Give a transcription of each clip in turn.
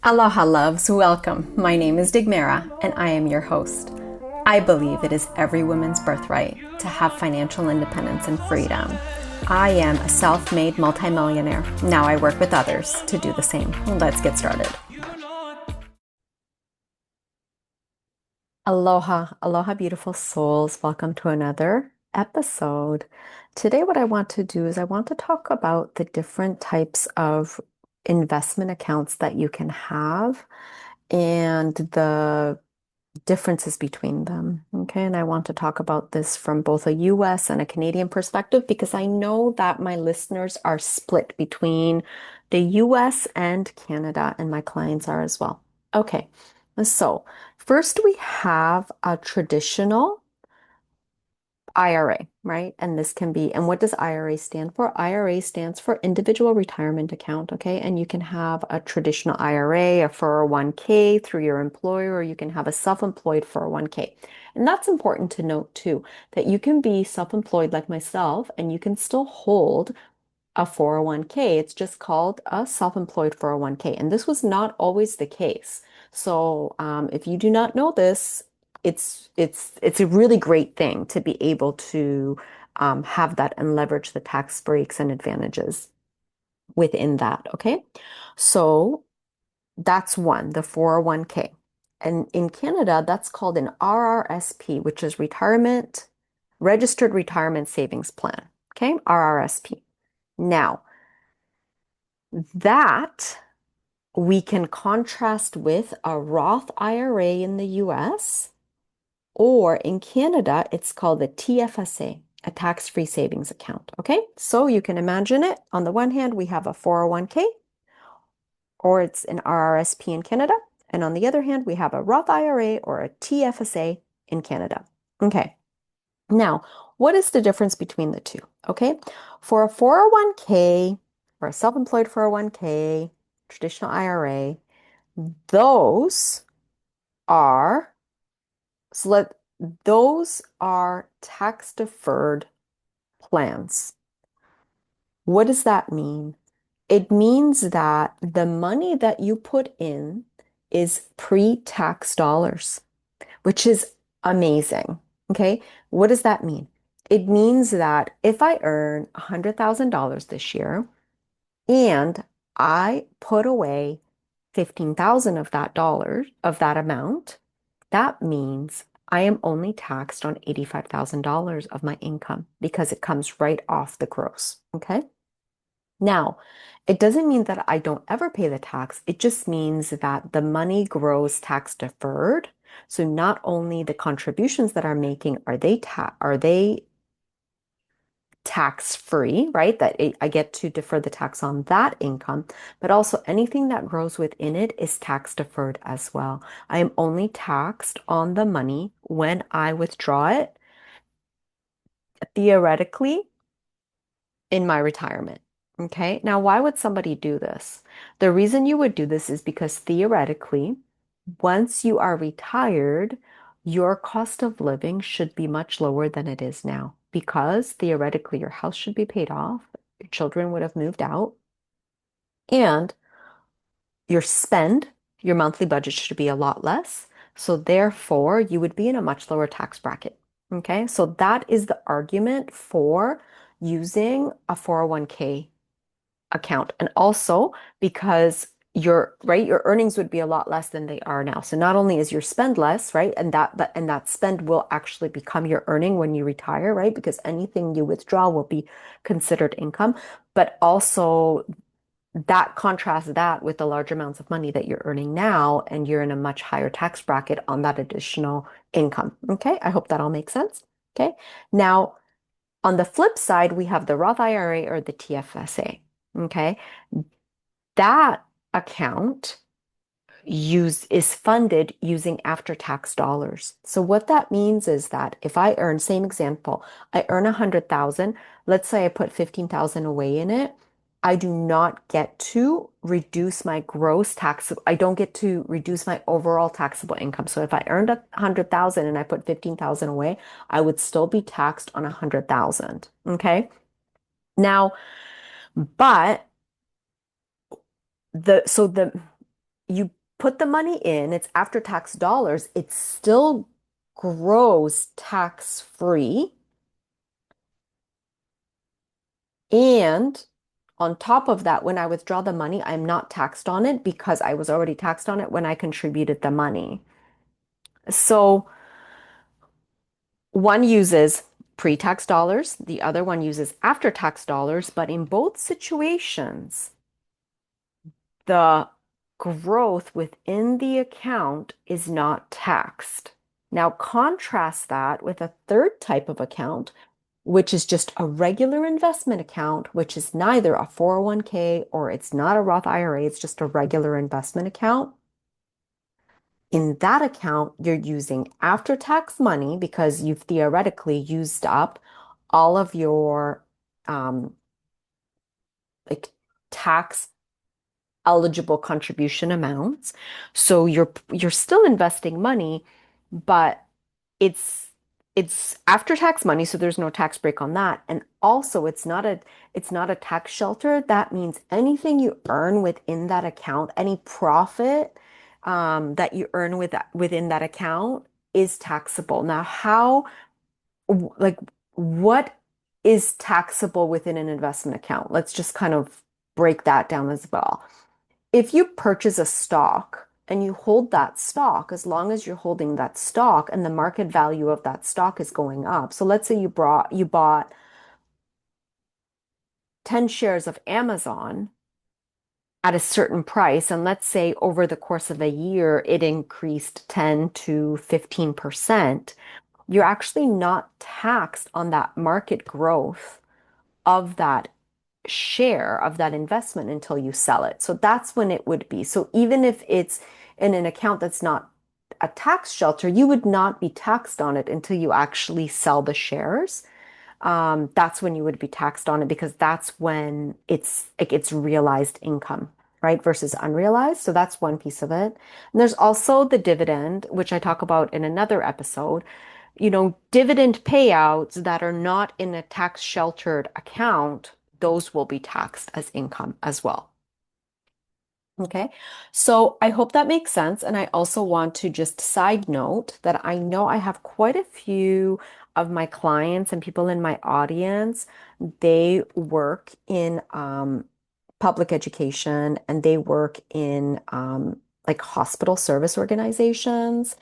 Aloha loves, welcome. My name is Digmara and I am your host. I believe it is every woman's birthright to have financial independence and freedom. I am a self-made multimillionaire. Now I work with others to do the same. Let's get started. Aloha, aloha beautiful souls. Welcome to another episode. Today what I want to do is I want to talk about the different types of investment accounts that you can have and the differences between them. Okay, and I want to talk about this from both a US and a Canadian perspective because I know that my listeners are split between the US and Canada, and my clients are as well. Okay, so first we have a traditional IRA, right? And this can be, and what does IRA stand for? IRA stands for individual retirement account, okay? And you can have a traditional IRA, a 401k through your employer, or you can have a self-employed 401k. And that's important to note too, that you can be self-employed like myself, and you can still hold a 401k. It's just called a self-employed 401k. And this was not always the case. So if you do not know this, it's a really great thing to be able to have that and leverage the tax breaks and advantages within that. Okay, so that's one, the 401k, and in Canada that's called an RRSP, which is Registered Retirement Savings Plan. Okay, RRSP. Now that we can contrast with a Roth IRA in the US. Or in Canada, it's called a TFSA, a tax-free savings account. Okay, so you can imagine it. On the one hand, we have a 401k, or it's an RRSP in Canada. And on the other hand, we have a Roth IRA or a TFSA in Canada. Okay, now, what is the difference between the two? Okay, for a 401k or a self-employed 401k, traditional IRA, those are So let those are tax deferred plans. What does that mean? It means that the money that you put in is pre-tax dollars, which is amazing. Okay. What does that mean? It means that if I earn $100,000 this year and I put away 15,000 of that amount, that means I am only taxed on $85,000 of my income because it comes right off the gross. Okay. Now, it doesn't mean that I don't ever pay the tax. It just means that the money grows tax deferred. So not only the contributions that I'm making are they tax free, right? I get to defer the tax on that income, but also anything that grows within it is tax deferred as well. I am only taxed on the money when I withdraw it, theoretically, in my retirement. Okay. Now, why would somebody do this? The reason you would do this is because theoretically, once you are retired, your cost of living should be much lower than it is now because theoretically your house should be paid off, your children would have moved out, and your monthly budget should be a lot less. So therefore, you would be in a much lower tax bracket. Okay, so that is the argument for using a 401k account. And also because your earnings would be a lot less than they are now. So not only is your spend less, right? And that spend will actually become your earning when you retire, right? Because anything you withdraw will be considered income, but also that contrasts that with the large amounts of money that you're earning now, and you're in a much higher tax bracket on that additional income. Okay, I hope that all makes sense. Okay, now on the flip side, we have the Roth IRA or the TFSA. Okay, that account is funded using after-tax dollars. So what that means is that if I earn, same example, I earn 100,000, let's say I put 15,000 away in it, I do not get to reduce my gross tax. I don't get to reduce my overall taxable income. So if I earned 100,000 and I put 15,000 away, I would still be taxed on 100,000. Okay. Now, but the you put the money in, it's after tax dollars, it still grows tax free. And on top of that, when I withdraw the money, I'm not taxed on it because I was already taxed on it when I contributed the money. So one uses pre-tax dollars, the other one uses after-tax dollars, but in both situations, the growth within the account is not taxed. Now, contrast that with a third type of account, which is just a regular investment account, which is neither a 401k or it's not a Roth IRA, it's just a regular investment account. In that account, you're using after-tax money because you've theoretically used up all of your um, like tax eligible contribution amounts. So you're still investing money, but it's it's after tax money, so there's no tax break on that. And also it's not a tax shelter. That means anything you earn within that account, any profit that you earn within that account is taxable. Now, like what is taxable within an investment account? Let's just kind of break that down as well. If you purchase a stock and you hold that stock, as long as you're holding that stock and the market value of that stock is going up. So let's say you bought 10 shares of Amazon at a certain price, and let's say over the course of a year it increased 10 to 15%, you're actually not taxed on that market growth of that share of that investment until you sell it. So that's when it would be. So even if it's in an account that's not a tax shelter, you would not be taxed on it until you actually sell the shares. That's when you would be taxed on it because that's when it's like it's realized income, right? Versus unrealized. So that's one piece of it. And there's also the dividend, which I talk about in another episode. Dividend payouts that are not in a tax sheltered account, those will be taxed as income as well. Okay, so I hope that makes sense. And I also want to just side note that I know I have quite a few of my clients and people in my audience. They work in public education and they work in like hospital service organizations.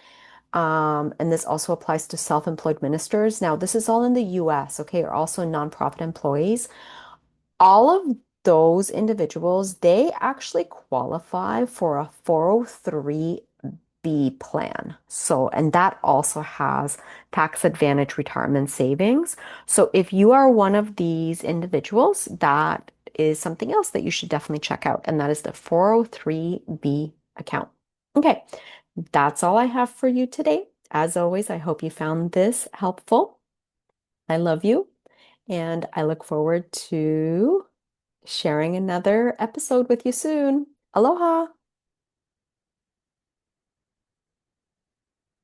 And this also applies to self-employed ministers. Now, this is all in the US, okay, or also nonprofit employees. All of those individuals, they actually qualify for a 403(b) plan. So, and that also has tax advantage retirement savings. So if you are one of these individuals, that is something else that you should definitely check out. And that is the 403(b) account. Okay, that's all I have for you today. As always, I hope you found this helpful. I love you, and I look forward to sharing another episode with you soon. Aloha!